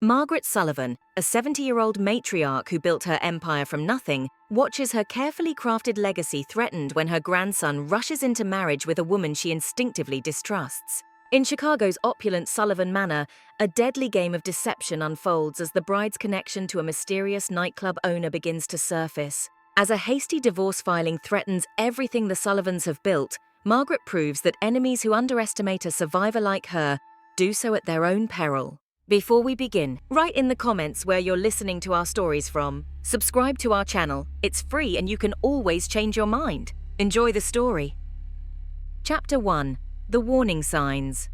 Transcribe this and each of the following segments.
Margaret Sullivan, a 70-year-old matriarch who built her empire from nothing, watches her carefully crafted legacy threatened when her grandson rushes into marriage with a woman she instinctively distrusts. In Chicago's opulent Sullivan Manor, a deadly game of deception unfolds as the bride's connection to a mysterious nightclub owner begins to surface. As a hasty divorce filing threatens everything the Sullivans have built, Margaret proves that enemies who underestimate a survivor like her do so at their own peril. Before we begin, write in the comments where you're listening to our stories from. Subscribe to our channel. It's free and you can always change your mind. Enjoy the story. Chapter 1. The Warning Signs.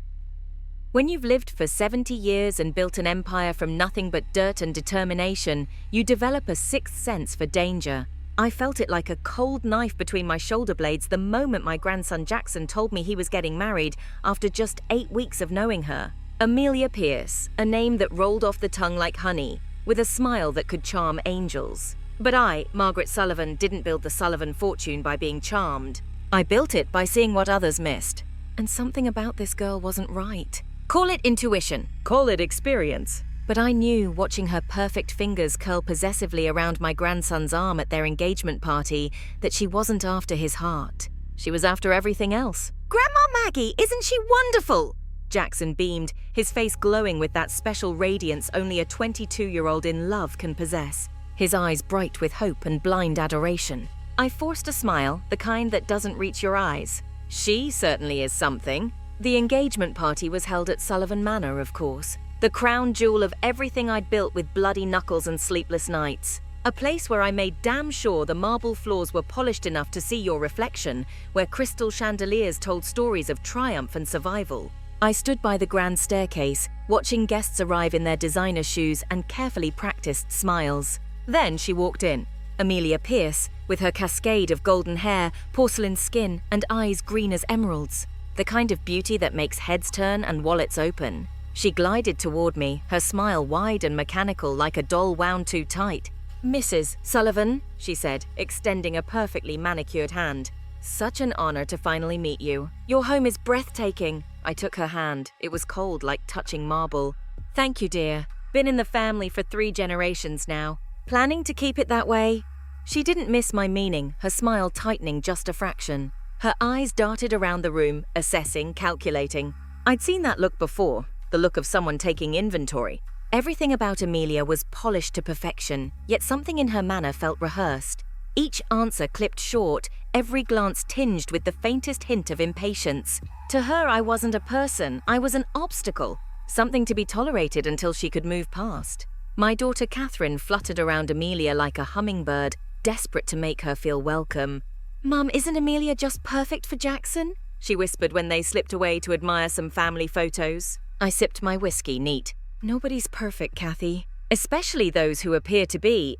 When you've lived for 70 years and built an empire from nothing but dirt and determination, you develop a sixth sense for danger. I felt it like a cold knife between my shoulder blades the moment my grandson Jackson told me he was getting married after just 8 weeks of knowing her. Amelia Pierce, a name that rolled off the tongue like honey, with a smile that could charm angels. But I, Margaret Sullivan, didn't build the Sullivan fortune by being charmed. I built it by seeing what others missed. And something about this girl wasn't right. Call it intuition. Call it experience. But I knew, watching her perfect fingers curl possessively around my grandson's arm at their engagement party, that she wasn't after his heart. She was after everything else. "Grandma Maggie, isn't she wonderful?" Jackson beamed, his face glowing with that special radiance only a 22-year-old in love can possess, his eyes bright with hope and blind adoration. I forced a smile, the kind that doesn't reach your eyes. She certainly is something. The engagement party was held at Sullivan Manor, of course, the crown jewel of everything I'd built with bloody knuckles and sleepless nights. A place where I made damn sure the marble floors were polished enough to see your reflection, where crystal chandeliers told stories of triumph and survival. I stood by the grand staircase, watching guests arrive in their designer shoes and carefully practiced smiles. Then she walked in. Amelia Pierce, with her cascade of golden hair, porcelain skin, and eyes green as emeralds. The kind of beauty that makes heads turn and wallets open. She glided toward me, her smile wide and mechanical like a doll wound too tight. "Mrs. Sullivan," she said, extending a perfectly manicured hand. "Such an honor to finally meet you. Your home is breathtaking." I took her hand. It was cold like touching marble. "Thank you, dear. Been in the family for 3 generations now. Planning to keep it that way?" She didn't miss my meaning, her smile tightening just a fraction. Her eyes darted around the room, assessing, calculating. I'd seen that look before, the look of someone taking inventory. Everything about Amelia was polished to perfection, yet something in her manner felt rehearsed. Each answer clipped short, every glance tinged with the faintest hint of impatience. To her, I wasn't a person, I was an obstacle, something to be tolerated until she could move past. My daughter Catherine fluttered around Amelia like a hummingbird, desperate to make her feel welcome. "Mum, isn't Amelia just perfect for Jackson?" she whispered when they slipped away to admire some family photos. I sipped my whiskey neat. "Nobody's perfect, Kathy, especially those who appear to be."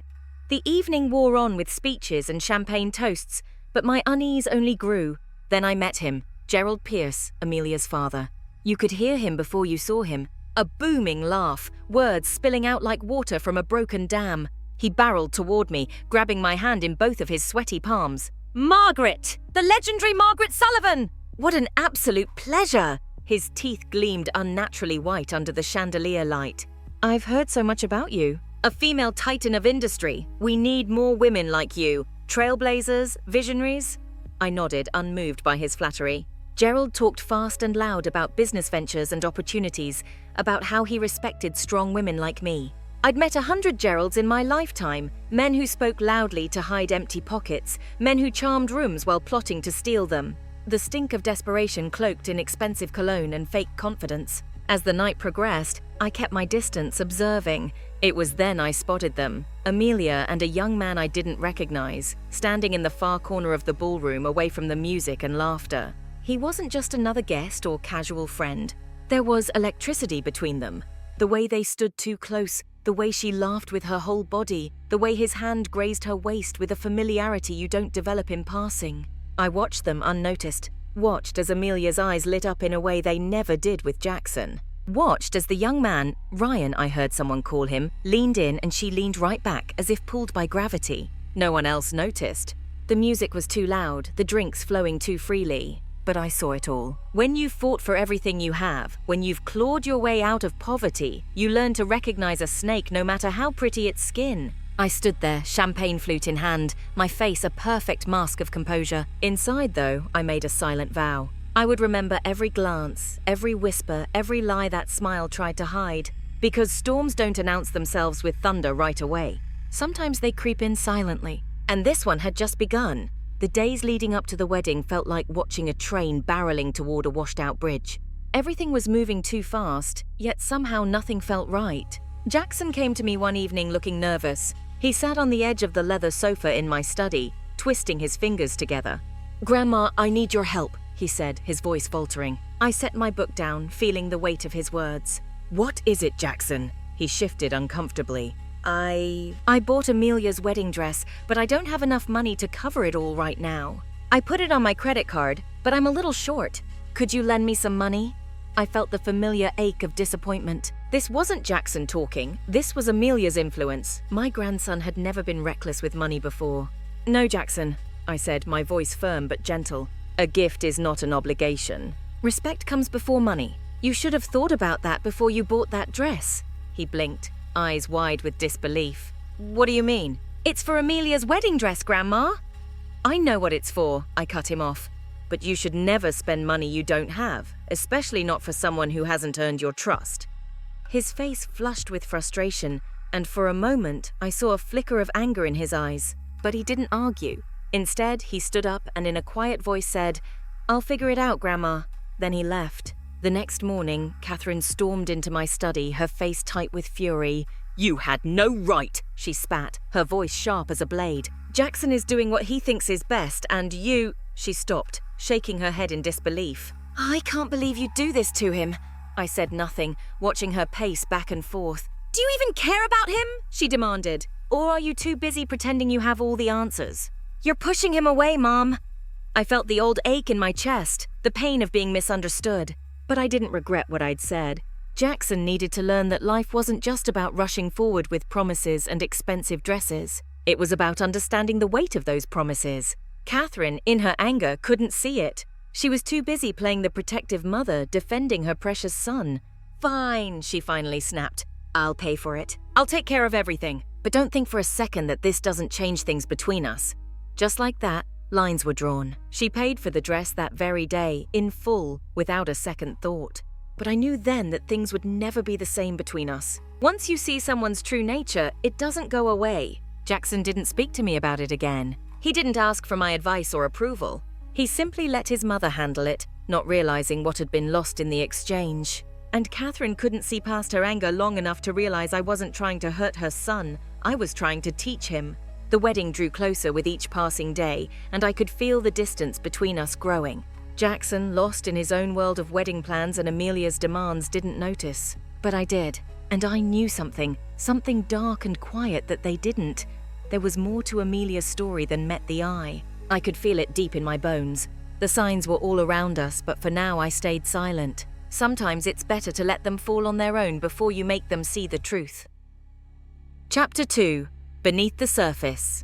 The evening wore on with speeches and champagne toasts, but my unease only grew. Then I met him, Gerald Pierce, Amelia's father. You could hear him before you saw him. A booming laugh, words spilling out like water from a broken dam. He barreled toward me, grabbing my hand in both of his sweaty palms. "Margaret! The legendary Margaret Sullivan! What an absolute pleasure!" His teeth gleamed unnaturally white under the chandelier light. "I've heard so much about you. A female titan of industry. We need more women like you. Trailblazers, visionaries." I nodded, unmoved by his flattery. Gerald talked fast and loud about business ventures and opportunities, about how he respected strong women like me. I'd met 100 Geralds in my lifetime, men who spoke loudly to hide empty pockets, men who charmed rooms while plotting to steal them. The stink of desperation cloaked in expensive cologne and fake confidence. As the night progressed, I kept my distance, observing. It was then I spotted them, Amelia and a young man I didn't recognize, standing in the far corner of the ballroom away from the music and laughter. He wasn't just another guest or casual friend. There was electricity between them. The way they stood too close, the way she laughed with her whole body, the way his hand grazed her waist with a familiarity you don't develop in passing. I watched them unnoticed, watched as Amelia's eyes lit up in a way they never did with Jackson. Watched as the young man, Ryan I heard someone call him, leaned in and she leaned right back as if pulled by gravity. No one else noticed. The music was too loud, the drinks flowing too freely. but I saw it all. When you've fought for everything you have, when you've clawed your way out of poverty, you learn to recognize a snake no matter how pretty its skin. I stood there, champagne flute in hand, my face a perfect mask of composure. Inside, though, I made a silent vow. I would remember every glance, every whisper, every lie that smile tried to hide. Because storms don't announce themselves with thunder right away. Sometimes they creep in silently. And this one had just begun. The days leading up to the wedding felt like watching a train barreling toward a washed-out bridge. Everything was moving too fast, yet somehow nothing felt right. Jackson came to me one evening looking nervous. He sat on the edge of the leather sofa in my study, twisting his fingers together. "Grandma, I need your help," he said, his voice faltering. I set my book down, feeling the weight of his words. "What is it, Jackson?" He shifted uncomfortably. I bought Amelia's wedding dress, but I don't have enough money to cover it all right now. I put it on my credit card, but I'm a little short. Could you lend me some money?" I felt the familiar ache of disappointment. This wasn't Jackson talking. This was Amelia's influence. My grandson had never been reckless with money before. "No, Jackson," I said, my voice firm but gentle. "A gift is not an obligation. Respect comes before money. You should have thought about that before you bought that dress." He blinked, eyes wide with disbelief. "What do you mean?" "It's for Amelia's wedding dress, Grandma." "I know what it's for," I cut him off. "But you should never spend money you don't have, especially not for someone who hasn't earned your trust." His face flushed with frustration, and for a moment I saw a flicker of anger in his eyes. But he didn't argue. Instead, he stood up and in a quiet voice said, "I'll figure it out, Grandma." Then he left. The next morning, Catherine stormed into my study, her face tight with fury. "You had no right," she spat, her voice sharp as a blade. "Jackson is doing what he thinks is best, and you—" She stopped, shaking her head in disbelief. "I can't believe you do this to him." I said nothing, watching her pace back and forth. "Do you even care about him?" she demanded. "Or are you too busy pretending you have all the answers?" "You're pushing him away, Mom." I felt the old ache in my chest, the pain of being misunderstood. But I didn't regret what I'd said. Jackson needed to learn that life wasn't just about rushing forward with promises and expensive dresses. It was about understanding the weight of those promises. Catherine, in her anger, couldn't see it. She was too busy playing the protective mother, defending her precious son. "Fine," she finally snapped. "I'll pay for it. I'll take care of everything. But don't think for a second that this doesn't change things between us." Just like that, lines were drawn. She paid for the dress that very day, in full, without a second thought. But I knew then that things would never be the same between us. Once you see someone's true nature, it doesn't go away. Jackson didn't speak to me about it again. He didn't ask for my advice or approval. He simply let his mother handle it, not realizing what had been lost in the exchange. And Catherine couldn't see past her anger long enough to realize I wasn't trying to hurt her son. I was trying to teach him. The wedding drew closer with each passing day, and I could feel the distance between us growing. Jackson, lost in his own world of wedding plans and Amelia's demands, didn't notice. But I did, and I knew something dark and quiet that they didn't. There was more to Amelia's story than met the eye. I could feel it deep in my bones. The signs were all around us, but for now I stayed silent. Sometimes it's better to let them fall on their own before you make them see the truth. Chapter 2. Beneath the Surface.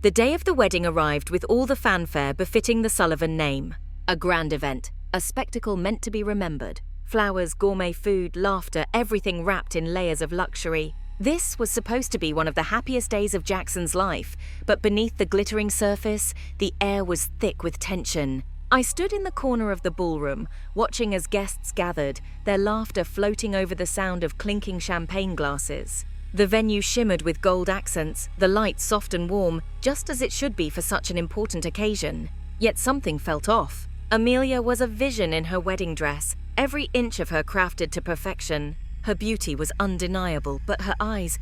The day of the wedding arrived with all the fanfare befitting the Sullivan name. A grand event, a spectacle meant to be remembered. Flowers, gourmet food, laughter, everything wrapped in layers of luxury. This was supposed to be one of the happiest days of Jackson's life, but beneath the glittering surface, the air was thick with tension. I stood in the corner of the ballroom, watching as guests gathered, their laughter floating over the sound of clinking champagne glasses. The venue shimmered with gold accents, the lights soft and warm, just as it should be for such an important occasion. Yet something felt off. Amelia was a vision in her wedding dress, every inch of her crafted to perfection. Her beauty was undeniable, but her eyes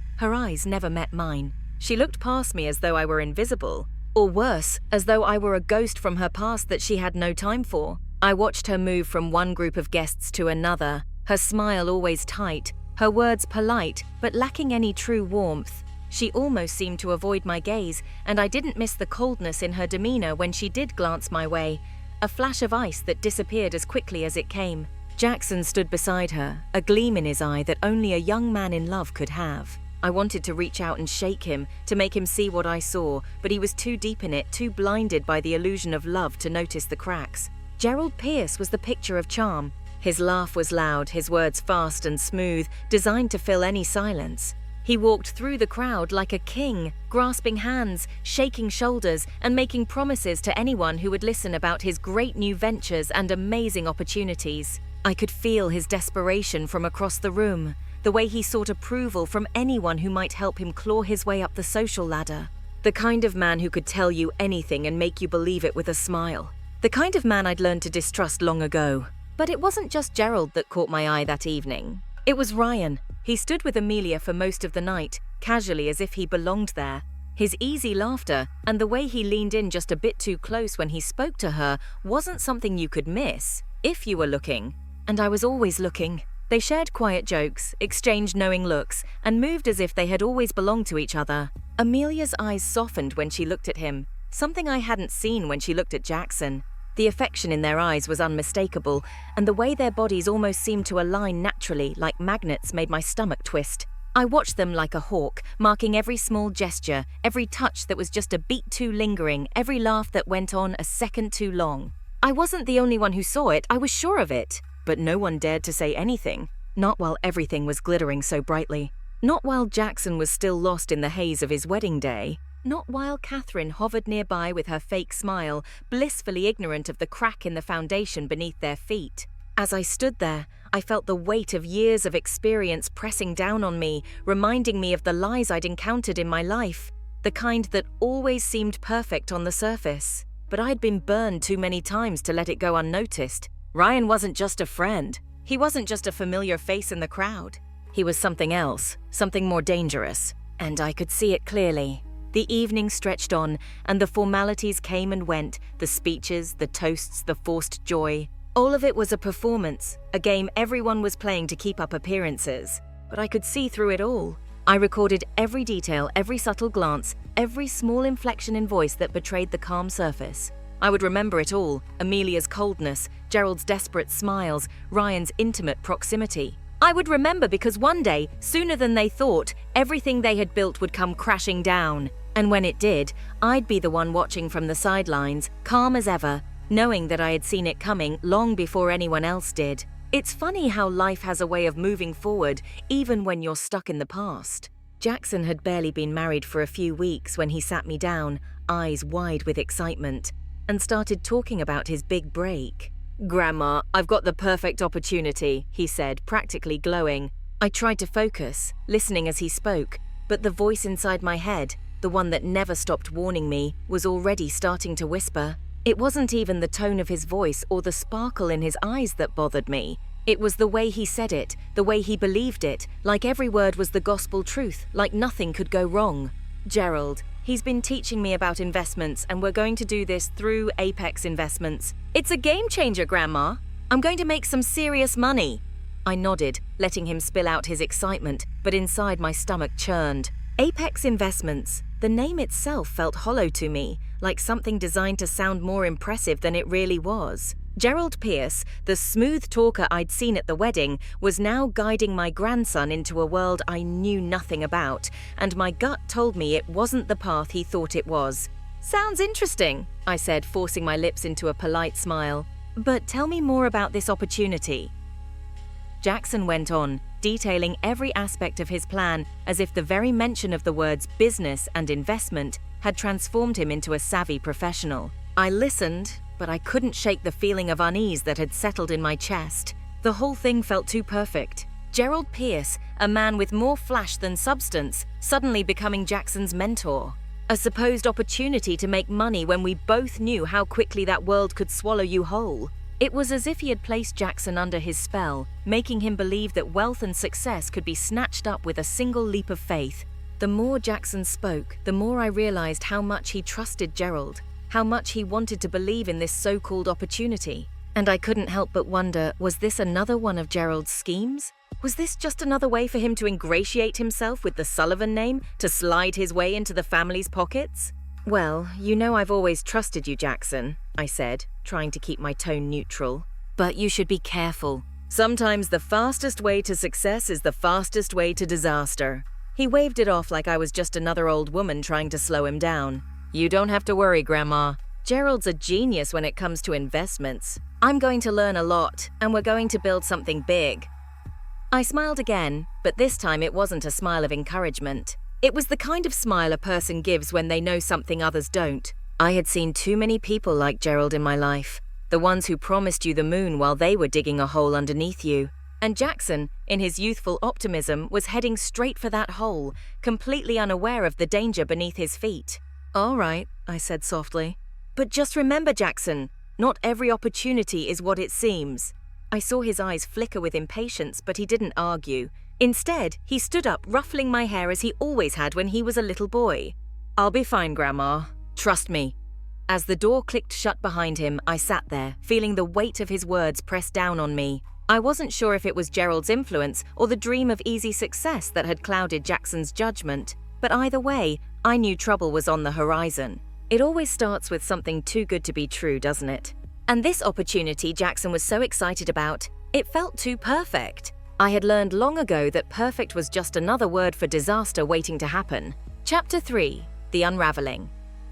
never met mine. She looked past me as though I were invisible, or worse, as though I were a ghost from her past that she had no time for. I watched her move from one group of guests to another, her smile always tight, her words polite, but lacking any true warmth. She almost seemed to avoid my gaze, and I didn't miss the coldness in her demeanor when she did glance my way, a flash of ice that disappeared as quickly as it came. Jackson stood beside her, a gleam in his eye that only a young man in love could have. I wanted to reach out and shake him, to make him see what I saw, but he was too deep in it, too blinded by the illusion of love to notice the cracks. Gerald Pierce was the picture of charm. His laugh was loud, his words fast and smooth, designed to fill any silence. He walked through the crowd like a king, grasping hands, shaking shoulders, and making promises to anyone who would listen about his great new ventures and amazing opportunities. I could feel his desperation from across the room, the way he sought approval from anyone who might help him claw his way up the social ladder. The kind of man who could tell you anything and make you believe it with a smile. The kind of man I'd learned to distrust long ago. But it wasn't just Gerald that caught my eye that evening. It was Ryan. He stood with Amelia for most of the night, casually as if he belonged there. His easy laughter and the way he leaned in just a bit too close when he spoke to her wasn't something you could miss, if you were looking. And I was always looking. They shared quiet jokes, exchanged knowing looks, and moved as if they had always belonged to each other. Amelia's eyes softened when she looked at him, something I hadn't seen when she looked at Jackson. The affection in their eyes was unmistakable, and the way their bodies almost seemed to align naturally, like magnets, made my stomach twist. I watched them like a hawk, marking every small gesture, every touch that was just a beat too lingering, every laugh that went on a second too long. I wasn't the only one who saw it, I was sure of it. But no one dared to say anything, not while everything was glittering so brightly. Not while Jackson was still lost in the haze of his wedding day. Not while Catherine hovered nearby with her fake smile, blissfully ignorant of the crack in the foundation beneath their feet. As I stood there, I felt the weight of years of experience pressing down on me, reminding me of the lies I'd encountered in my life, the kind that always seemed perfect on the surface. But I'd been burned too many times to let it go unnoticed. Ryan wasn't just a friend. He wasn't just a familiar face in the crowd. He was something else, something more dangerous, and I could see it clearly. The evening stretched on, and the formalities came and went, the speeches, the toasts, the forced joy. All of it was a performance, a game everyone was playing to keep up appearances. But I could see through it all. I recorded every detail, every subtle glance, every small inflection in voice that betrayed the calm surface. I would remember it all, Amelia's coldness, Gerald's desperate smiles, Ryan's intimate proximity. I would remember because one day, sooner than they thought, everything they had built would come crashing down. And when it did, I'd be the one watching from the sidelines, calm as ever, knowing that I had seen it coming long before anyone else did. It's funny how life has a way of moving forward, even when you're stuck in the past. Jackson had barely been married for a few weeks when he sat me down, eyes wide with excitement, and started talking about his big break. "Grandma, I've got the perfect opportunity," he said, practically glowing. I tried to focus, listening as he spoke, but the voice inside my head, the one that never stopped warning me, was already starting to whisper. It wasn't even the tone of his voice or the sparkle in his eyes that bothered me. It was the way he said it, the way he believed it, like every word was the gospel truth, like nothing could go wrong. "Gerald, he's been teaching me about investments, and we're going to do this through Apex Investments. It's a game changer, Grandma. I'm going to make some serious money." I nodded, letting him spill out his excitement, but inside my stomach churned. Apex Investments. The name itself felt hollow to me, like something designed to sound more impressive than it really was. Gerald Pierce, the smooth talker I'd seen at the wedding, was now guiding my grandson into a world I knew nothing about, and my gut told me it wasn't the path he thought it was. "Sounds interesting," I said, forcing my lips into a polite smile. "But tell me more about this opportunity." Jackson went on, detailing every aspect of his plan as if the very mention of the words business and investment had transformed him into a savvy professional. I listened, but I couldn't shake the feeling of unease that had settled in my chest. The whole thing felt too perfect. Gerald Pierce, a man with more flash than substance, suddenly becoming Jackson's mentor. A supposed opportunity to make money when we both knew how quickly that world could swallow you whole. It was as if he had placed Jackson under his spell, making him believe that wealth and success could be snatched up with a single leap of faith. The more Jackson spoke, the more I realized how much he trusted Gerald, how much he wanted to believe in this so-called opportunity. And I couldn't help but wonder, was this another one of Gerald's schemes? Was this just another way for him to ingratiate himself with the Sullivan name, to slide his way into the family's pockets? "Well, you know I've always trusted you, Jackson," I said, trying to keep my tone neutral. "But you should be careful. Sometimes the fastest way to success is the fastest way to disaster." He waved it off like I was just another old woman trying to slow him down. "You don't have to worry, Grandma. Gerald's a genius when it comes to investments. I'm going to learn a lot, and we're going to build something big." I smiled again, but this time it wasn't a smile of encouragement. It was the kind of smile a person gives when they know something others don't. I had seen too many people like Gerald in my life, the ones who promised you the moon while they were digging a hole underneath you. And Jackson, in his youthful optimism, was heading straight for that hole, completely unaware of the danger beneath his feet. "All right," I said softly. "But just remember, Jackson, not every opportunity is what it seems." I saw his eyes flicker with impatience, but he didn't argue. Instead, he stood up, ruffling my hair as he always had when he was a little boy. "I'll be fine, Grandma. Trust me." As the door clicked shut behind him, I sat there, feeling the weight of his words press down on me. I wasn't sure if it was Gerald's influence or the dream of easy success that had clouded Jackson's judgment, but either way, I knew trouble was on the horizon. It always starts with something too good to be true, doesn't it? And this opportunity Jackson was so excited about, it felt too perfect. I had learned long ago that perfect was just another word for disaster waiting to happen. Chapter 3: The Unraveling.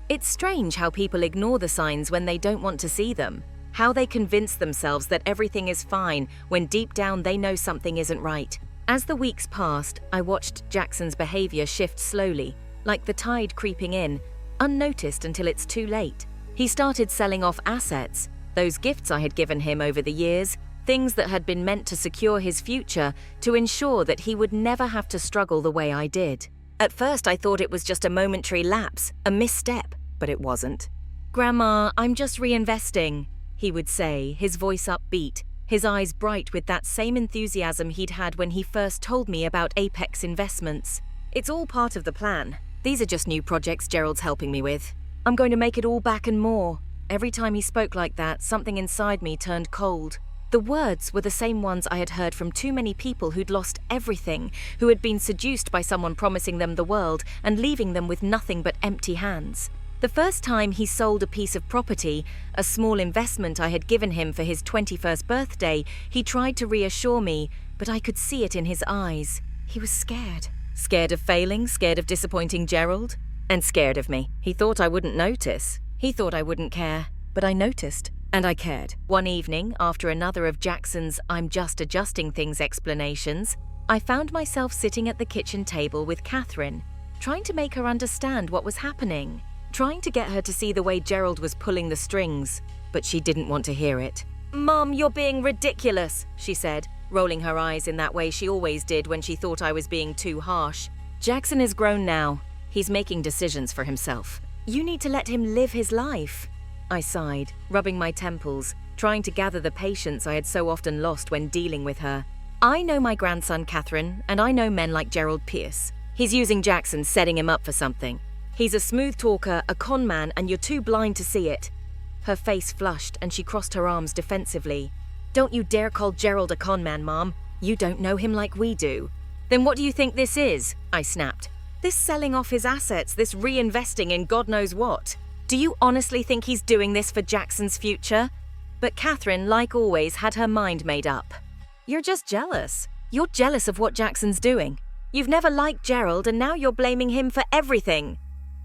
It's strange how people ignore the signs when they don't want to see them. How they convince themselves that everything is fine when deep down they know something isn't right. As the weeks passed, I watched Jackson's behavior shift slowly, like the tide creeping in, unnoticed until it's too late. He started selling off assets, those gifts I had given him over the years, things that had been meant to secure his future, to ensure that he would never have to struggle the way I did. At first I thought it was just a momentary lapse, a misstep, but it wasn't. "Grandma, I'm just reinvesting," he would say, his voice upbeat, his eyes bright with that same enthusiasm he'd had when he first told me about Apex investments. "It's all part of the plan. These are just new projects Gerald's helping me with. I'm going to make it all back and more." Every time he spoke like that, something inside me turned cold. The words were the same ones I had heard from too many people who'd lost everything, who had been seduced by someone promising them the world and leaving them with nothing but empty hands. The first time he sold a piece of property, a small investment I had given him for his 21st birthday, he tried to reassure me, but I could see it in his eyes. He was scared. Scared of failing, scared of disappointing Gerald, and scared of me. He thought I wouldn't notice. He thought I wouldn't care, but I noticed, and I cared. One evening, after another of Jackson's "I'm just adjusting things" explanations, I found myself sitting at the kitchen table with Catherine, trying to make her understand what was happening, trying to get her to see the way Gerald was pulling the strings, but she didn't want to hear it. "Mom, you're being ridiculous," she said, rolling her eyes in that way she always did when she thought I was being too harsh. "Jackson is grown now. He's making decisions for himself. You need to let him live his life." I sighed, rubbing my temples, trying to gather the patience I had so often lost when dealing with her. "I know my grandson, Catherine, and I know men like Gerald Pierce. He's using Jackson, setting him up for something. He's a smooth talker, a con man, and you're too blind to see it." Her face flushed and she crossed her arms defensively. "Don't you dare call Gerald a con man, Mom. You don't know him like we do." "Then what do you think this is?" I snapped. "This selling off his assets, this reinvesting in God knows what. Do you honestly think he's doing this for Jackson's future?" But Catherine, like always, had her mind made up. "You're just jealous. You're jealous of what Jackson's doing. You've never liked Gerald and now you're blaming him for everything."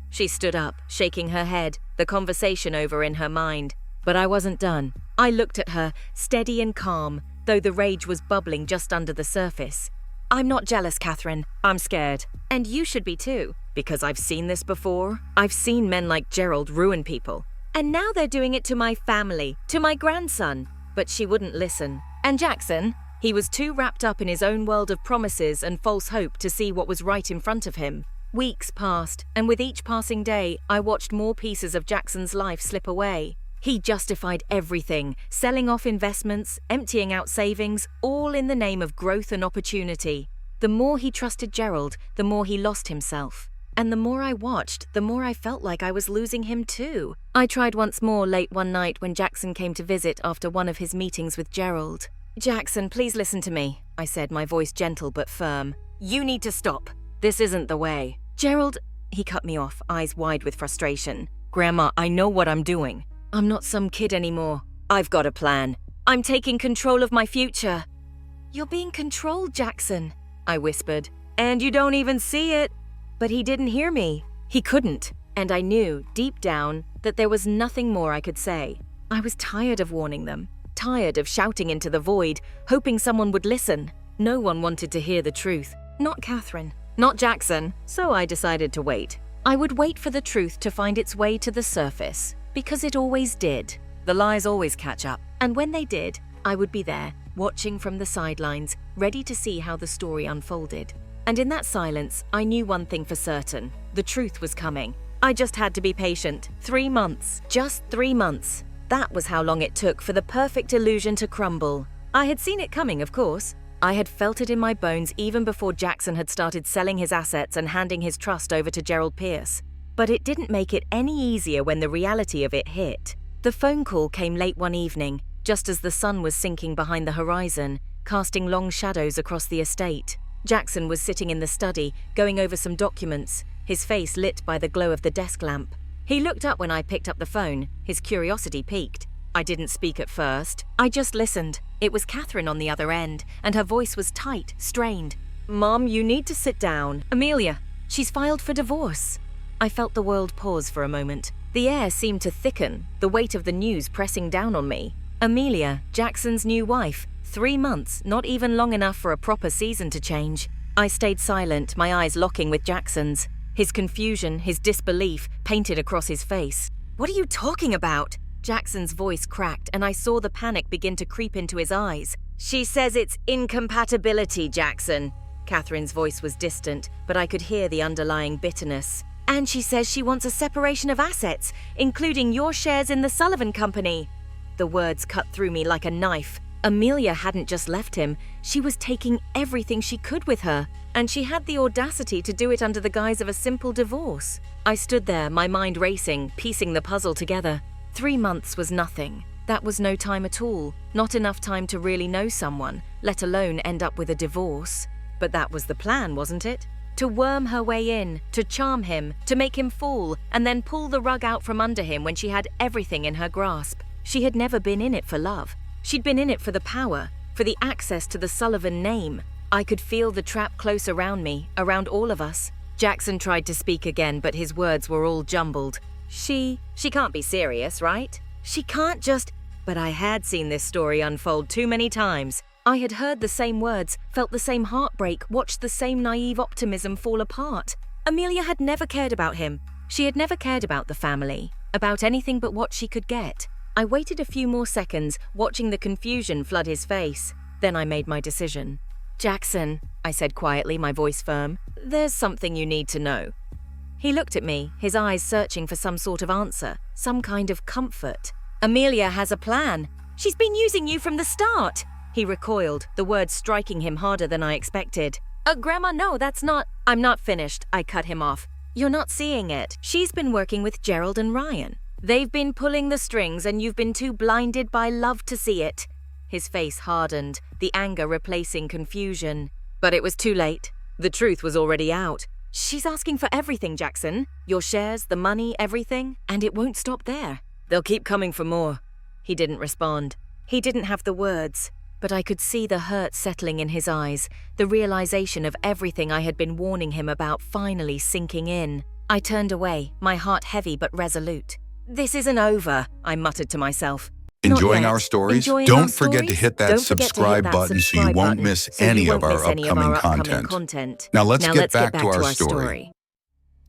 She stood up, shaking her head, the conversation over in her mind. But I wasn't done. I looked at her, steady and calm, though the rage was bubbling just under the surface. "I'm not jealous, Catherine. I'm scared. And you should be too. Because I've seen this before. I've seen men like Gerald ruin people. And now they're doing it to my family, to my grandson." But she wouldn't listen. And Jackson? He was too wrapped up in his own world of promises and false hope to see what was right in front of him. Weeks passed, and with each passing day, I watched more pieces of Jackson's life slip away. He justified everything, selling off investments, emptying out savings, all in the name of growth and opportunity. The more he trusted Gerald, the more he lost himself. And the more I watched, the more I felt like I was losing him too. I tried once more late one night when Jackson came to visit after one of his meetings with Gerald. "Jackson, please listen to me," I said, my voice gentle but firm. "You need to stop. This isn't the way." "Gerald," he cut me off, eyes wide with frustration. "Grandma, I know what I'm doing. I'm not some kid anymore. I've got a plan. I'm taking control of my future." "You're being controlled, Jackson," I whispered. "And you don't even see it." But he didn't hear me. He couldn't. And I knew, deep down, that there was nothing more I could say. I was tired of warning them. tired of shouting into the void, hoping someone would listen. No one wanted to hear the truth. Not Catherine. Not Jackson. So I decided to wait. I would wait for the truth to find its way to the surface, because it always did. The lies always catch up. And when they did, I would be there, watching from the sidelines, ready to see how the story unfolded. And in that silence, I knew one thing for certain. The truth was coming. I just had to be patient. 3 months. Just 3 months. That was how long it took for the perfect illusion to crumble. I had seen it coming, of course. I had felt it in my bones even before Jackson had started selling his assets and handing his trust over to Gerald Pierce. But it didn't make it any easier when the reality of it hit. The phone call came late one evening, just as the sun was sinking behind the horizon, casting long shadows across the estate. Jackson was sitting in the study, going over some documents, his face lit by the glow of the desk lamp. He looked up when I picked up the phone, his curiosity piqued. I didn't speak at first. I just listened. It was Catherine on the other end, and her voice was tight, strained. "Mom, you need to sit down. Amelia, she's filed for divorce." I felt the world pause for a moment. The air seemed to thicken, the weight of the news pressing down on me. Amelia, Jackson's new wife. 3 months, not even long enough for a proper season to change. I stayed silent, my eyes locking with Jackson's. His confusion, his disbelief, painted across his face. "What are you talking about?" Jackson's voice cracked, and I saw the panic begin to creep into his eyes. "She says it's incompatibility, Jackson." Catherine's voice was distant, but I could hear the underlying bitterness. "And she says she wants a separation of assets, including your shares in the Sullivan company." The words cut through me like a knife. Amelia hadn't just left him, she was taking everything she could with her, and she had the audacity to do it under the guise of a simple divorce. I stood there, my mind racing, piecing the puzzle together. 3 months was nothing. That was no time at all, not enough time to really know someone, let alone end up with a divorce. But that was the plan, wasn't it? To worm her way in, to charm him, to make him fall, and then pull the rug out from under him when she had everything in her grasp. She had never been in it for love. She'd been in it for the power, for the access to the Sullivan name. I could feel the trap close around me, around all of us. Jackson tried to speak again, but his words were all jumbled. She can't be serious, right? She can't just... But I had seen this story unfold too many times. I had heard the same words, felt the same heartbreak, watched the same naive optimism fall apart. Amelia had never cared about him. She had never cared about the family, about anything but what she could get. I waited a few more seconds, watching the confusion flood his face. Then I made my decision. "Jackson," I said quietly, my voice firm, "there's something you need to know." He looked at me, his eyes searching for some sort of answer, some kind of comfort. "Amelia has a plan. She's been using you from the start." He recoiled, the words striking him harder than I expected. Grandma, no, that's not..." "I'm not finished," I cut him off. "You're not seeing it. She's been working with Gerald and Ryan. They've been pulling the strings and you've been too blinded by love to see it." His face hardened, the anger replacing confusion. But it was too late. The truth was already out. "She's asking for everything, Jackson. Your shares, the money, everything. And it won't stop there. They'll keep coming for more." He didn't respond. He didn't have the words. But I could see the hurt settling in his eyes, the realization of everything I had been warning him about finally sinking in. I turned away, my heart heavy but resolute. "This isn't over," I muttered to myself. Enjoying our stories? Don't forget to hit that subscribe button so you won't miss any of our upcoming content. Now let's get back to our story.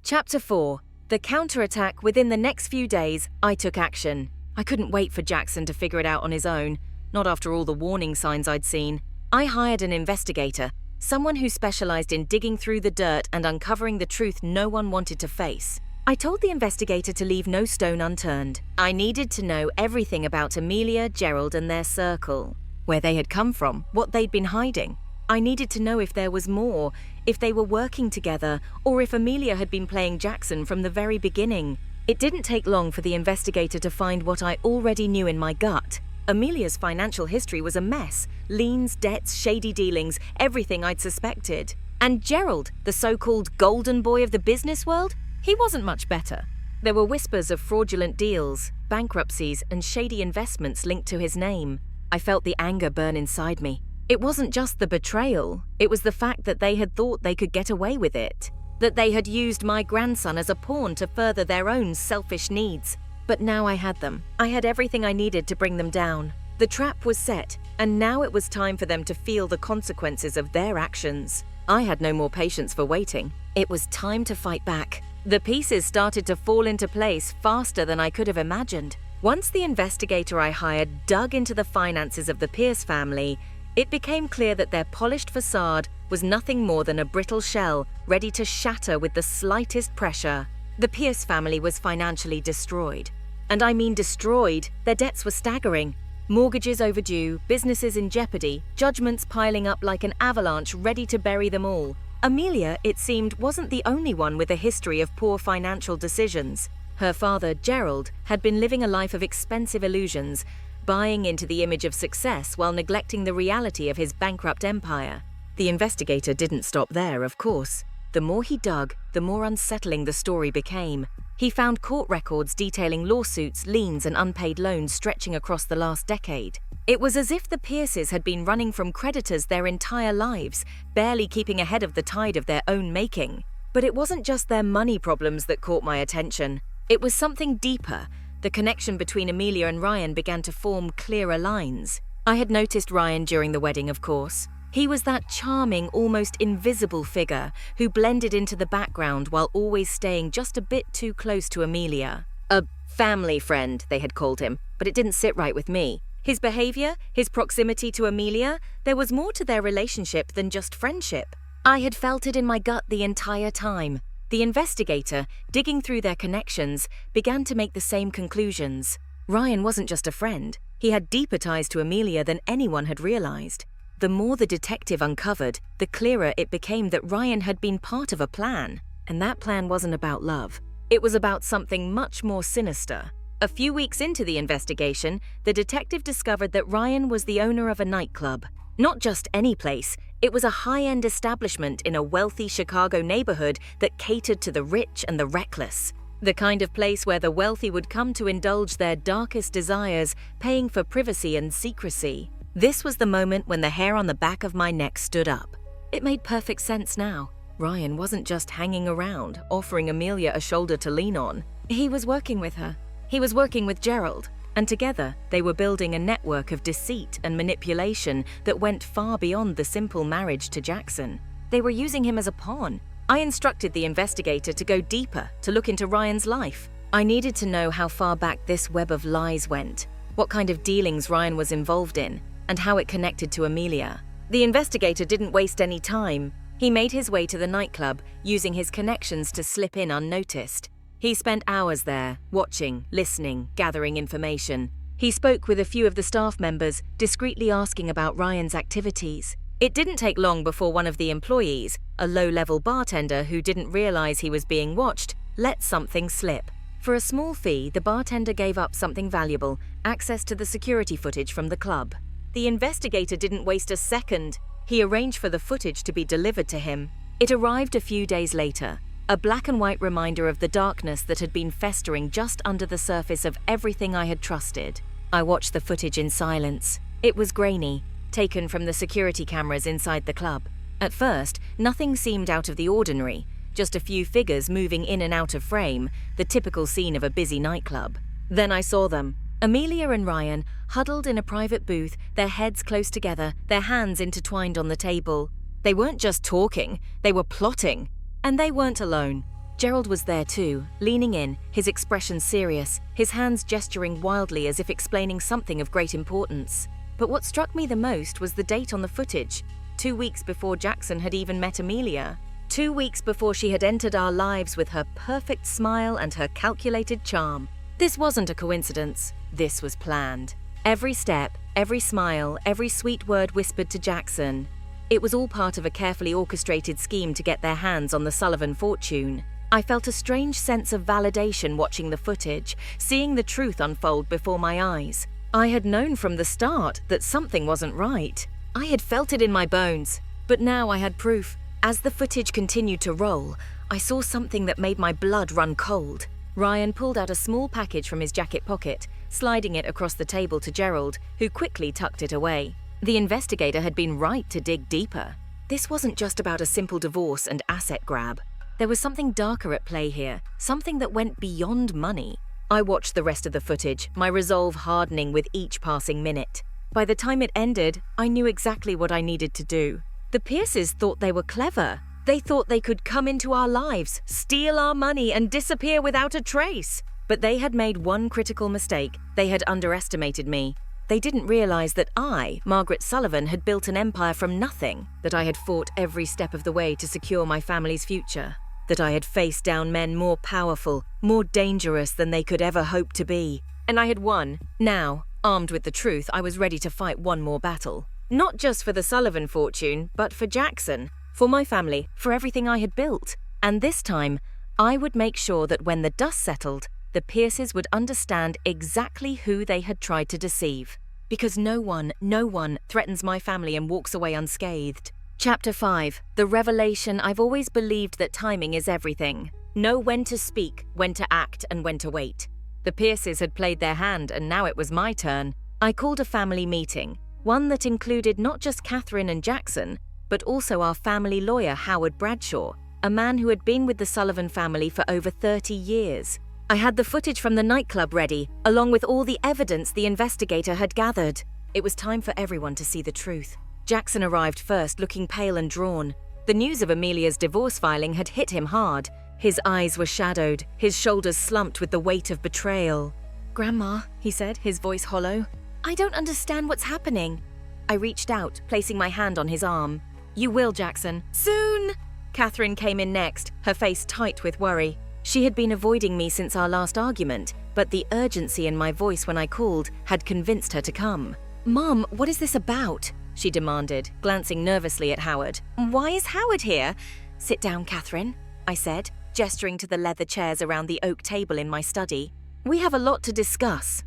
Chapter 4. The counterattack. Within the next few days, I took action. I couldn't wait for Jackson to figure it out on his own, not after all the warning signs I'd seen. I hired an investigator, someone who specialized in digging through the dirt and uncovering the truth no one wanted to face. I told the investigator to leave no stone unturned. I needed to know everything about Amelia, Gerald, and their circle. Where they had come from, what they'd been hiding. I needed to know if there was more, if they were working together, or if Amelia had been playing Jackson from the very beginning. It didn't take long for the investigator to find what I already knew in my gut. Amelia's financial history was a mess. Liens, debts, shady dealings, everything I'd suspected. And Gerald, the so-called golden boy of the business world? He wasn't much better. There were whispers of fraudulent deals, bankruptcies, and shady investments linked to his name. I felt the anger burn inside me. It wasn't just the betrayal, it was the fact that they had thought they could get away with it. That they had used my grandson as a pawn to further their own selfish needs. But now I had them. I had everything I needed to bring them down. The trap was set, and now it was time for them to feel the consequences of their actions. I had no more patience for waiting. It was time to fight back. The pieces started to fall into place faster than I could have imagined. Once the investigator I hired dug into the finances of the Pierce family, it became clear that their polished facade was nothing more than a brittle shell ready to shatter with the slightest pressure. The Pierce family was financially destroyed. And I mean destroyed. Their debts were staggering. Mortgages overdue, businesses in jeopardy, judgments piling up like an avalanche ready to bury them all. Amelia, it seemed, wasn't the only one with a history of poor financial decisions. Her father, Gerald, had been living a life of expensive illusions, buying into the image of success while neglecting the reality of his bankrupt empire. The investigator didn't stop there, of course. The more he dug, the more unsettling the story became. He found court records detailing lawsuits, liens, and unpaid loans stretching across the last decade. It was as if the Pierces had been running from creditors their entire lives, barely keeping ahead of the tide of their own making. But it wasn't just their money problems that caught my attention. It was something deeper. The connection between Amelia and Ryan began to form clearer lines. I had noticed Ryan during the wedding, of course. He was that charming, almost invisible figure who blended into the background while always staying just a bit too close to Amelia. A family friend, they had called him, but it didn't sit right with me. His behavior, his proximity to Amelia, there was more to their relationship than just friendship. I had felt it in my gut the entire time. The investigator, digging through their connections, began to make the same conclusions. Ryan wasn't just a friend. He had deeper ties to Amelia than anyone had realized. The more the detective uncovered, the clearer it became that Ryan had been part of a plan. And that plan wasn't about love. It was about something much more sinister. A few weeks into the investigation, the detective discovered that Ryan was the owner of a nightclub. Not just any place, it was a high-end establishment in a wealthy Chicago neighborhood that catered to the rich and the reckless. The kind of place where the wealthy would come to indulge their darkest desires, paying for privacy and secrecy. This was the moment when the hair on the back of my neck stood up. It made perfect sense now. Ryan wasn't just hanging around, offering Amelia a shoulder to lean on. He was working with her. He was working with Gerald. And together, they were building a network of deceit and manipulation that went far beyond the simple marriage to Jackson. They were using him as a pawn. I instructed the investigator to go deeper, to look into Ryan's life. I needed to know how far back this web of lies went, what kind of dealings Ryan was involved in, and how it connected to Amelia. The investigator didn't waste any time. He made his way to the nightclub, using his connections to slip in unnoticed. He spent hours there, watching, listening, gathering information. He spoke with a few of the staff members, discreetly asking about Ryan's activities. It didn't take long before one of the employees, a low-level bartender who didn't realize he was being watched, let something slip. For a small fee, the bartender gave up something valuable, access to the security footage from the club. The investigator didn't waste a second. He arranged for the footage to be delivered to him. It arrived a few days later. A black and white reminder of the darkness that had been festering just under the surface of everything I had trusted. I watched the footage in silence. It was grainy, taken from the security cameras inside the club. At first, nothing seemed out of the ordinary, just a few figures moving in and out of frame, the typical scene of a busy nightclub. Then I saw them. Amelia and Ryan, huddled in a private booth, their heads close together, their hands intertwined on the table. They weren't just talking, they were plotting. And they weren't alone. Gerald was there too, leaning in, his expression serious, his hands gesturing wildly as if explaining something of great importance. But what struck me the most was the date on the footage, 2 weeks before Jackson had even met Amelia. 2 weeks before she had entered our lives with her perfect smile and her calculated charm. This wasn't a coincidence. This was planned. Every step, every smile, every sweet word whispered to Jackson. It was all part of a carefully orchestrated scheme to get their hands on the Sullivan fortune. I felt a strange sense of validation watching the footage, seeing the truth unfold before my eyes. I had known from the start that something wasn't right. I had felt it in my bones, but now I had proof. As the footage continued to roll, I saw something that made my blood run cold. Ryan pulled out a small package from his jacket pocket, sliding it across the table to Gerald, who quickly tucked it away. The investigator had been right to dig deeper. This wasn't just about a simple divorce and asset grab. There was something darker at play here, something that went beyond money. I watched the rest of the footage, my resolve hardening with each passing minute. By the time it ended, I knew exactly what I needed to do. The Pierces thought they were clever. They thought they could come into our lives, steal our money, and disappear without a trace. But they had made one critical mistake. They had underestimated me. They didn't realize that I, Margaret Sullivan, had built an empire from nothing, that I had fought every step of the way to secure my family's future, that I had faced down men more powerful, more dangerous than they could ever hope to be. And I had won. Now, armed with the truth, I was ready to fight one more battle. Not just for the Sullivan fortune, but for Jackson, for my family, for everything I had built. And this time, I would make sure that when the dust settled, the Pierces would understand exactly who they had tried to deceive. Because no one threatens my family and walks away unscathed. Chapter 5. The revelation I've always believed that timing is everything. Know when to speak, when to act, and when to wait. The Pierces had played their hand, and now it was my turn. I called a family meeting, one that included not just Catherine and Jackson, but also our family lawyer, Howard Bradshaw, a man who had been with the Sullivan family for over 30 years. I had the footage from the nightclub ready, along with all the evidence the investigator had gathered. It was time for everyone to see the truth. Jackson arrived first, looking pale and drawn. The news of Amelia's divorce filing had hit him hard. His eyes were shadowed, his shoulders slumped with the weight of betrayal. "Grandma," he said, his voice hollow, "I don't understand what's happening." I reached out, placing my hand on his arm. "You will, Jackson. Soon!" Catherine came in next, her face tight with worry. She had been avoiding me since our last argument, but the urgency in my voice when I called had convinced her to come. "Mom, what is this about?" she demanded, glancing nervously at Howard. "Why is Howard here?" "Sit down, Catherine," I said, gesturing to the leather chairs around the oak table in my study. "We have a lot to discuss."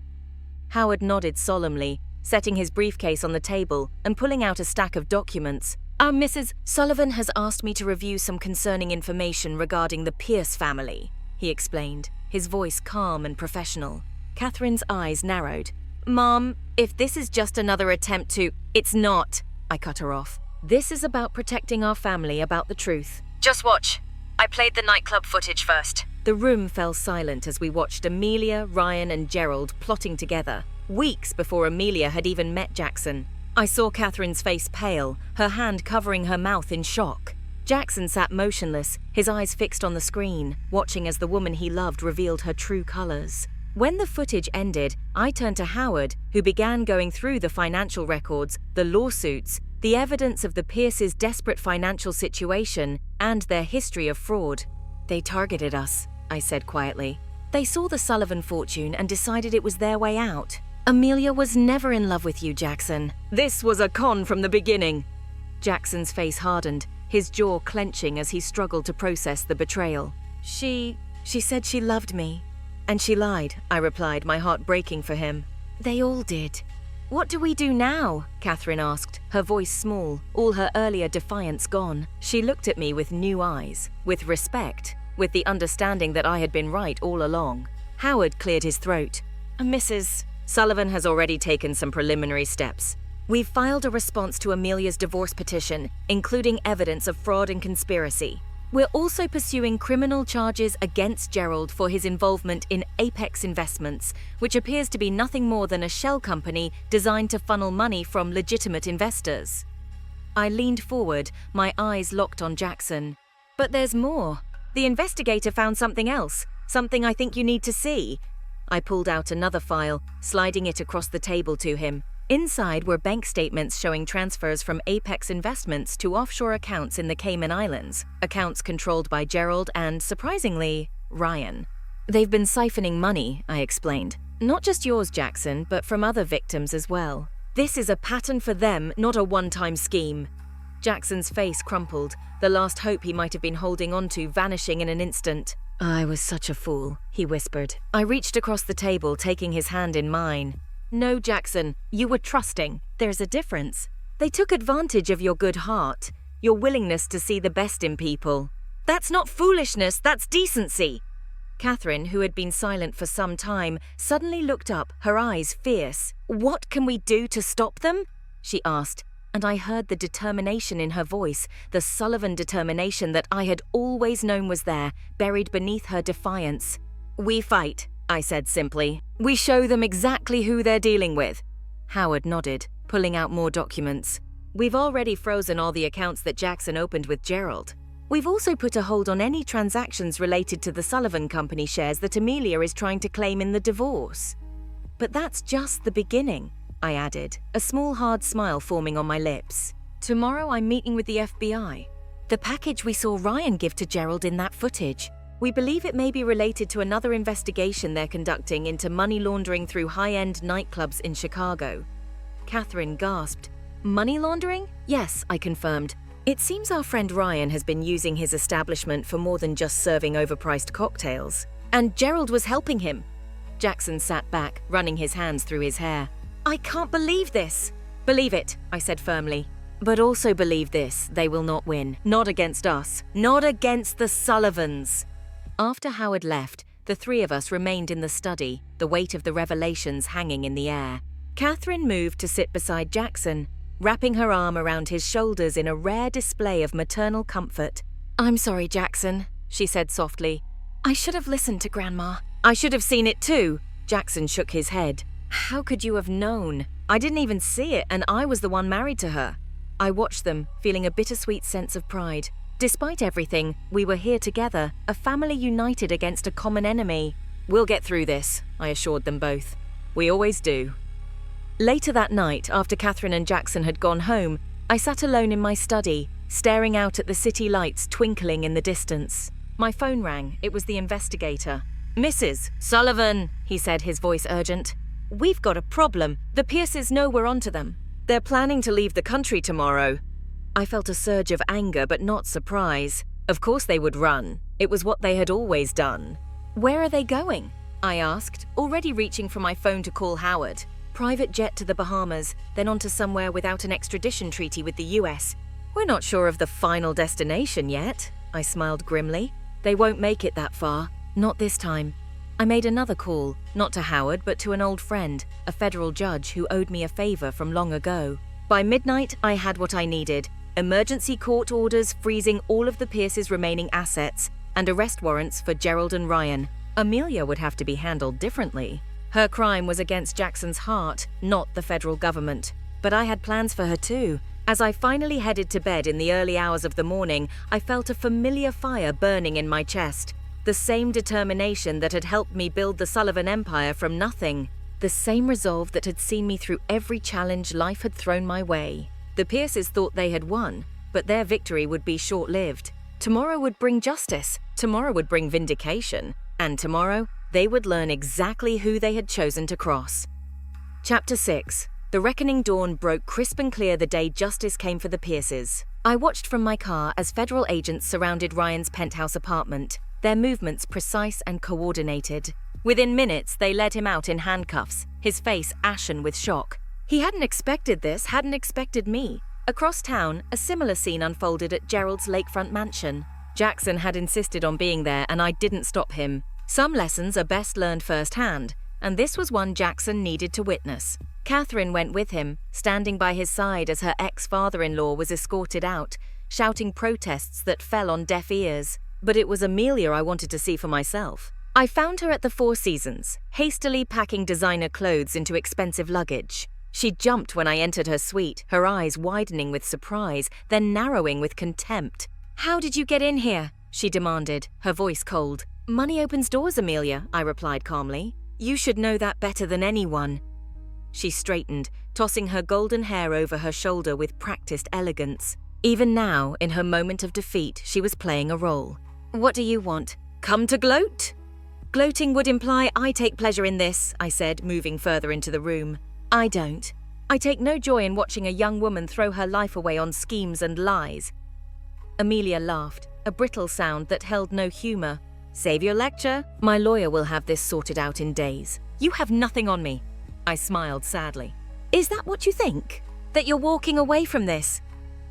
Howard nodded solemnly, setting his briefcase on the table and pulling out a stack of documents. Mrs. Sullivan has asked me to review some concerning information regarding the Pierce family," he explained, his voice calm and professional. Catherine's eyes narrowed. "Mom, if this is just another attempt to—" "It's not," I cut her off. "This is about protecting our family, about the truth." "Just watch. I played the nightclub footage first." The room fell silent as we watched Amelia, Ryan, and Gerald plotting together, weeks before Amelia had even met Jackson. I saw Catherine's face pale, her hand covering her mouth in shock. Jackson sat motionless, his eyes fixed on the screen, watching as the woman he loved revealed her true colors. When the footage ended, I turned to Howard, who began going through the financial records, the lawsuits, the evidence of the Pierces' desperate financial situation, and their history of fraud. "They targeted us," I said quietly. "They saw the Sullivan fortune and decided it was their way out. Amelia was never in love with you, Jackson. This was a con from the beginning." Jackson's face hardened, his jaw clenching as he struggled to process the betrayal. She said she loved me. "And she lied," I replied, my heart breaking for him. "They all did." "What do we do now?" Catherine asked, her voice small, all her earlier defiance gone. She looked at me with new eyes, with respect, with the understanding that I had been right all along. Howard cleared his throat. "Mrs. Sullivan has already taken some preliminary steps. We've filed a response to Amelia's divorce petition, including evidence of fraud and conspiracy. We're also pursuing criminal charges against Gerald for his involvement in Apex Investments, which appears to be nothing more than a shell company designed to funnel money from legitimate investors." I leaned forward, my eyes locked on Jackson. "But there's more. The investigator found something else, something I think you need to see." I pulled out another file, sliding it across the table to him. Inside were bank statements showing transfers from Apex Investments to offshore accounts in the Cayman Islands, accounts controlled by Gerald and, surprisingly, Ryan. "They've been siphoning money," I explained. "Not just yours, Jackson, but from other victims as well. This is a pattern for them, not a one-time scheme." Jackson's face crumpled, the last hope he might have been holding on to vanishing in an instant. "I was such a fool," he whispered. I reached across the table, taking his hand in mine. "No, Jackson, you were trusting. There's a difference. They took advantage of your good heart, your willingness to see the best in people. That's not foolishness, that's decency." Catherine, who had been silent for some time, suddenly looked up, her eyes fierce. "What can we do to stop them?" she asked, and I heard the determination in her voice, the Sullivan determination that I had always known was there, buried beneath her defiance. "We fight," I said simply. "We show them exactly who they're dealing with." Howard nodded. pulling out more documents. "We've already frozen all the accounts that Jackson opened with Gerald. We've also put a hold on any transactions related to the Sullivan Company shares that Amelia is trying to claim in the divorce." "But that's just the beginning," I added, a small hard smile forming on my lips. "Tomorrow I'm meeting with the FBI. The package we saw Ryan give to Gerald in that footage. We believe it may be related to another investigation they're conducting into money laundering through high-end nightclubs in Chicago." Catherine gasped. "Money laundering?" "Yes," I confirmed. "It seems our friend Ryan has been using his establishment for more than just serving overpriced cocktails. And Gerald was helping him." Jackson sat back, running his hands through his hair. "I can't believe this." "Believe it," I said firmly. "But also believe this, they will not win. Not against us. Not against the Sullivans." After Howard left, the three of us remained in the study, the weight of the revelations hanging in the air. Catherine moved to sit beside Jackson, wrapping her arm around his shoulders in a rare display of maternal comfort. "I'm sorry, Jackson," she said softly. "I should have listened to Grandma." "I should have seen it too." Jackson shook his head. "How could you have known? I didn't even see it, and I was the one married to her." I watched them, feeling a bittersweet sense of pride. Despite everything, we were here together, a family united against a common enemy. "We'll get through this," I assured them both. "We always do." Later that night, after Catherine and Jackson had gone home, I sat alone in my study, staring out at the city lights twinkling in the distance. My phone rang. It was the investigator. "Mrs. Sullivan," he said, his voice urgent. "We've got a problem. The Pierces know we're onto them. They're planning to leave the country tomorrow." I felt a surge of anger but not surprise. Of course they would run. It was what they had always done. "Where are they going?" I asked, already reaching for my phone to call Howard. "Private jet to the Bahamas, then on to somewhere without an extradition treaty with the US. We're not sure of the final destination yet," I smiled grimly. "They won't make it that far. Not this time." I made another call, not to Howard but to an old friend, a federal judge who owed me a favor from long ago. By midnight, I had what I needed: emergency court orders freezing all of the Pierce's remaining assets, and arrest warrants for Gerald and Ryan. Amelia would have to be handled differently. Her crime was against Jackson's heart, not the federal government. But I had plans for her too. As I finally headed to bed in the early hours of the morning, I felt a familiar fire burning in my chest. The same determination that had helped me build the Sullivan Empire from nothing. The same resolve that had seen me through every challenge life had thrown my way. The Pierces thought they had won, but their victory would be short-lived. Tomorrow would bring justice. Tomorrow would bring vindication. And tomorrow, they would learn exactly who they had chosen to cross. Chapter 6. The reckoning dawn broke crisp and clear the day justice came for the Pierces. I watched from my car as federal agents surrounded Ryan's penthouse apartment, their movements precise and coordinated. Within minutes, they led him out in handcuffs, his face ashen with shock. He hadn't expected this, hadn't expected me. Across town, a similar scene unfolded at Gerald's lakefront mansion. Jackson had insisted on being there, and I didn't stop him. Some lessons are best learned firsthand, and this was one Jackson needed to witness. Catherine went with him, standing by his side as her ex-father-in-law was escorted out, shouting protests that fell on deaf ears. But it was Amelia I wanted to see for myself. I found her at the Four Seasons, hastily packing designer clothes into expensive luggage. She jumped when I entered her suite, her eyes widening with surprise, then narrowing with contempt. "How did you get in here?" she demanded, her voice cold. "Money opens doors, Amelia," I replied calmly. "You should know that better than anyone." She straightened, tossing her golden hair over her shoulder with practiced elegance. Even now, in her moment of defeat, she was playing a role. "What do you want? Come to gloat?" "Gloating would imply I take pleasure in this," I said, moving further into the room. "I don't. I take no joy in watching a young woman throw her life away on schemes and lies." Amelia laughed, a brittle sound that held no humor. "Save your lecture. My lawyer will have this sorted out in days. You have nothing on me." I smiled sadly. "Is that what you think? That you're walking away from this?"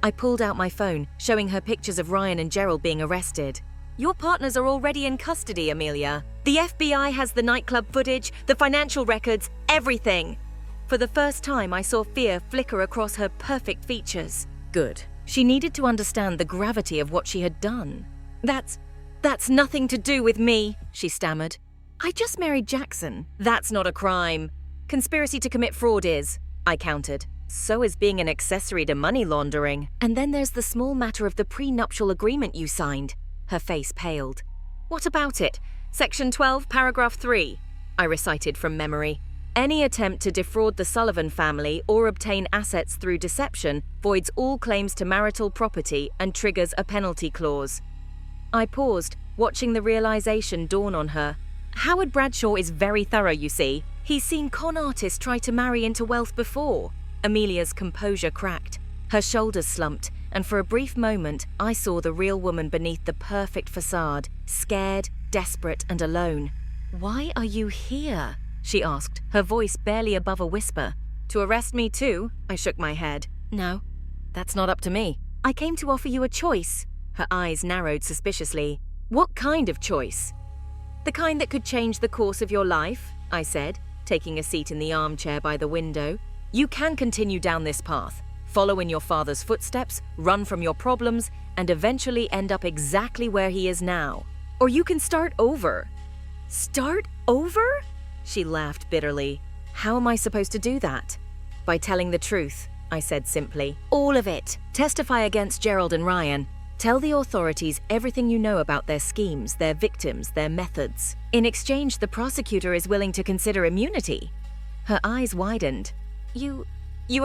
I pulled out my phone, showing her pictures of Ryan and Gerald being arrested. "Your partners are already in custody, Amelia. The FBI has the nightclub footage, the financial records, everything." For the first time, I saw fear flicker across her perfect features. Good. She needed to understand the gravity of what she had done. That's nothing to do with me," she stammered. "I just married Jackson. That's not a crime. Conspiracy to commit fraud is," I countered. So is being an accessory to money laundering. And then there's the small matter of the prenuptial agreement you signed. Her face paled. What about it? Section 12, paragraph 3. I recited from memory. Any attempt to defraud the Sullivan family or obtain assets through deception voids all claims to marital property and triggers a penalty clause. I paused, watching the realization dawn on her. Howard Bradshaw is very thorough, you see. He's seen con artists try to marry into wealth before. Amelia's composure cracked. Her shoulders slumped, and for a brief moment, I saw the real woman beneath the perfect facade, scared, desperate, and alone. "Why are you here?" she asked, her voice barely above a whisper. "To arrest me too?" I shook my head. "No, that's not up to me. I came to offer you a choice." Her eyes narrowed suspiciously. "What kind of choice?" "The kind that could change the course of your life," I said, taking a seat in the armchair by the window. "You can continue down this path, follow in your father's footsteps, run from your problems, and eventually end up exactly where he is now. Or you can start over." "Start over?" She laughed bitterly. "How am I supposed to do that?" "By telling the truth," I said simply. "All of it. Testify against Gerald and Ryan. Tell the authorities everything you know about their schemes, their victims, their methods. In exchange, the prosecutor is willing to consider immunity." Her eyes widened. You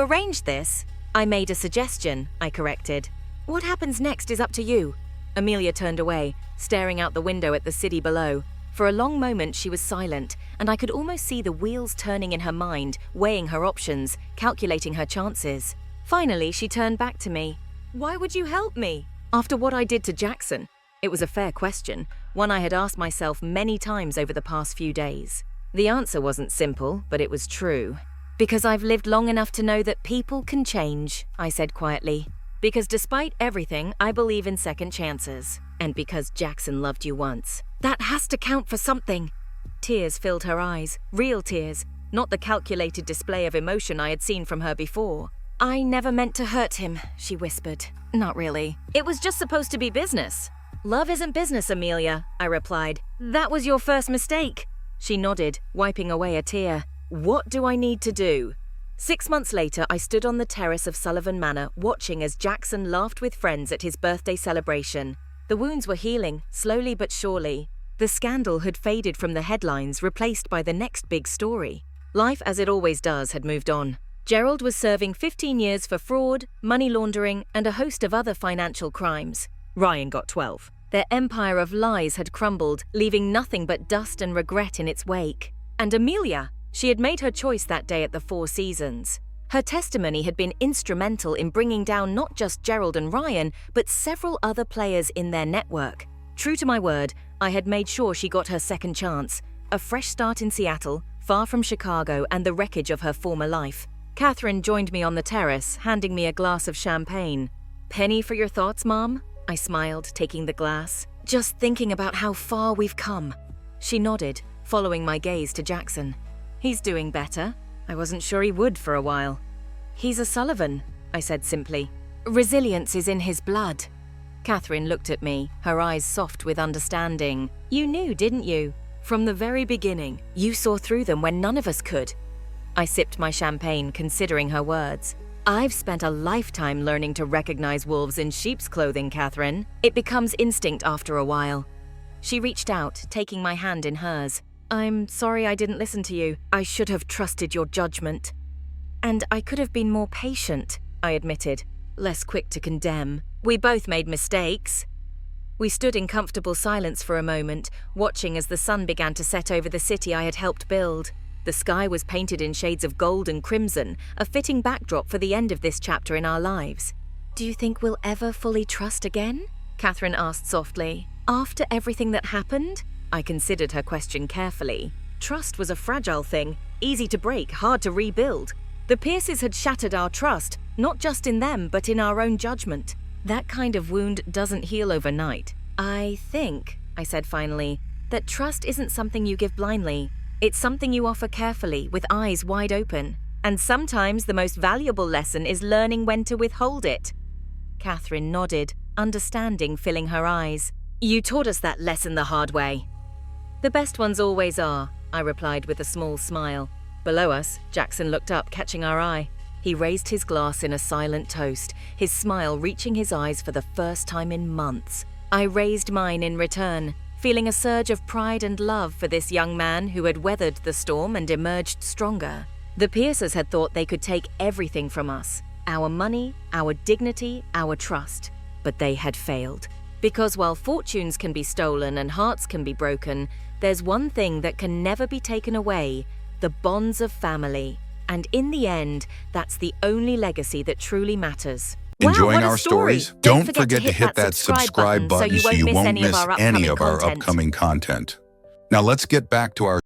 arranged this?" "I made a suggestion," I corrected. "What happens next is up to you." Amelia turned away, staring out the window at the city below. For a long moment she was silent, and I could almost see the wheels turning in her mind, weighing her options, calculating her chances. Finally, she turned back to me. "Why would you help me?" "After what I did to Jackson." It was a fair question, one I had asked myself many times over the past few days. The answer wasn't simple, but it was true. "Because I've lived long enough to know that people can change," I said quietly. "Because despite everything, I believe in second chances. And because Jackson loved you once. That has to count for something." Tears filled her eyes, real tears, not the calculated display of emotion I had seen from her before. "I never meant to hurt him," she whispered. "Not really. It was just supposed to be business." "Love isn't business, Amelia," I replied. "That was your first mistake." She nodded, wiping away a tear. "What do I need to do?" 6 months later, I stood on the terrace of Sullivan Manor, watching as Jackson laughed with friends at his birthday celebration. The wounds were healing, slowly but surely. The scandal had faded from the headlines, replaced by the next big story. Life, as it always does, had moved on. Gerald was serving 15 years for fraud, money laundering, and a host of other financial crimes. Ryan got 12. Their empire of lies had crumbled, leaving nothing but dust and regret in its wake. And Amelia, she had made her choice that day at the Four Seasons. Her testimony had been instrumental in bringing down not just Gerald and Ryan, but several other players in their network. True to my word, I had made sure she got her second chance. A fresh start in Seattle, far from Chicago and the wreckage of her former life. Catherine joined me on the terrace, handing me a glass of champagne. "Penny for your thoughts, Mom?" I smiled, taking the glass. "Just thinking about how far we've come." She nodded, following my gaze to Jackson. "He's doing better. I wasn't sure he would for a while." "He's a Sullivan," I said simply. "Resilience is in his blood." Catherine looked at me, her eyes soft with understanding. "You knew, didn't you? From the very beginning. You saw through them when none of us could." I sipped my champagne, considering her words. "I've spent a lifetime learning to recognize wolves in sheep's clothing, Catherine. It becomes instinct after a while." She reached out, taking my hand in hers. "I'm sorry I didn't listen to you. I should have trusted your judgment." "And I could have been more patient," I admitted, less quick to condemn. "We both made mistakes." We stood in comfortable silence for a moment, watching as the sun began to set over the city I had helped build. The sky was painted in shades of gold and crimson, a fitting backdrop for the end of this chapter in our lives. "Do you think we'll ever fully trust again?" Catherine asked softly. "After everything that happened?" I considered her question carefully. Trust was a fragile thing, easy to break, hard to rebuild. The Pierces had shattered our trust, not just in them, but in our own judgment. That kind of wound doesn't heal overnight. "I think," I said finally, "that trust isn't something you give blindly. It's something you offer carefully, with eyes wide open. And sometimes the most valuable lesson is learning when to withhold it." Catherine nodded, understanding filling her eyes. "You taught us that lesson the hard way." "The best ones always are," I replied with a small smile. Below us, Jackson looked up, catching our eye. He raised his glass in a silent toast, his smile reaching his eyes for the first time in months. I raised mine in return, feeling a surge of pride and love for this young man who had weathered the storm and emerged stronger. The Pierces had thought they could take everything from us, our money, our dignity, our trust. But they had failed. Because while fortunes can be stolen and hearts can be broken, there's one thing that can never be taken away: the bonds of family. And in the end, that's the only legacy that truly matters. Enjoying our stories? Don't forget to hit that subscribe button so you won't miss any of our upcoming content. Now let's get back to our